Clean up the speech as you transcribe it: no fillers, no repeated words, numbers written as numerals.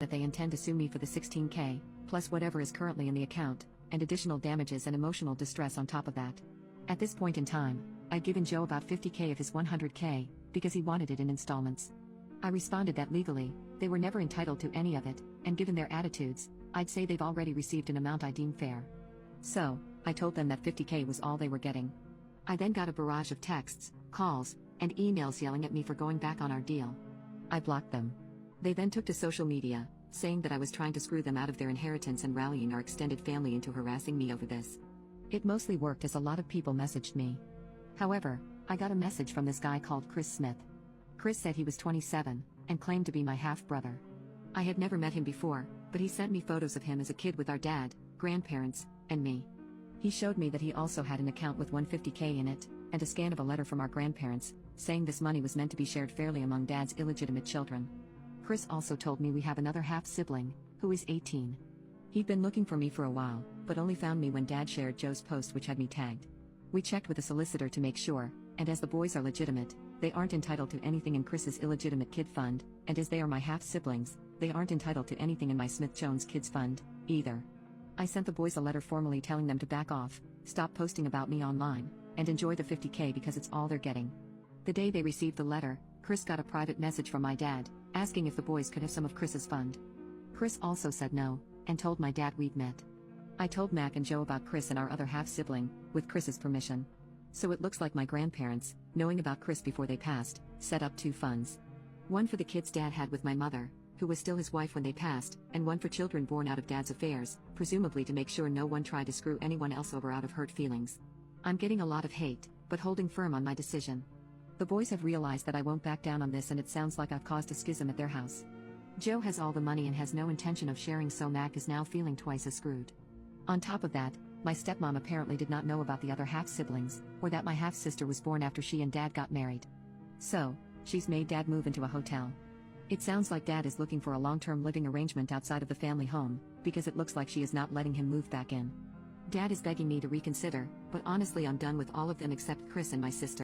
that they intend to sue me for the $16K, plus whatever is currently in the account, and additional damages and emotional distress on top of that. At this point in time, I'd given Joe about $50K of his $100K, because he wanted it in installments. I responded that legally, they were never entitled to any of it, and given their attitudes, I'd say they've already received an amount I deem fair. So, I told them that $50K was all they were getting. I then got a barrage of texts, calls, and emails yelling at me for going back on our deal. I blocked them. They then took to social media, saying that I was trying to screw them out of their inheritance and rallying our extended family into harassing me over this. It mostly worked as a lot of people messaged me. However, I got a message from this guy called Chris Smith. Chris said he was 27, and claimed to be my half-brother. I had never met him before, but he sent me photos of him as a kid with our dad, grandparents, and me. He showed me that he also had an account with $150K in it, and a scan of a letter from our grandparents, saying this money was meant to be shared fairly among Dad's illegitimate children. Chris also told me we have another half-sibling, who is 18. He'd been looking for me for a while, but only found me when Dad shared Joe's post which had me tagged. We checked with a solicitor to make sure, and as the boys are legitimate, they aren't entitled to anything in Chris's illegitimate kid fund, and as they are my half-siblings, they aren't entitled to anything in my Smith-Jones kids fund, either. I sent the boys a letter formally telling them to back off, stop posting about me online, and enjoy the $50K because it's all they're getting. The day they received the letter, Chris got a private message from my dad, asking if the boys could have some of Chris's fund. Chris also said no, and told my dad we'd met. I told Mac and Joe about Chris and our other half-sibling, with Chris's permission. So it looks like my grandparents, knowing about Chris before they passed, set up two funds. One for the kids Dad had with my mother, who was still his wife when they passed, and one for children born out of Dad's affairs, presumably to make sure no one tried to screw anyone else over out of hurt feelings. I'm getting a lot of hate, but holding firm on my decision. The boys have realized that I won't back down on this, and it sounds like I've caused a schism at their house. Joe has all the money and has no intention of sharing, so Mac is now feeling twice as screwed. On top of that, my stepmom apparently did not know about the other half-siblings, or that my half-sister was born after she and Dad got married. So, she's made Dad move into a hotel. It sounds like Dad is looking for a long-term living arrangement outside of the family home, because it looks like she is not letting him move back in. Dad is begging me to reconsider, but honestly I'm done with all of them except Chris and my sister.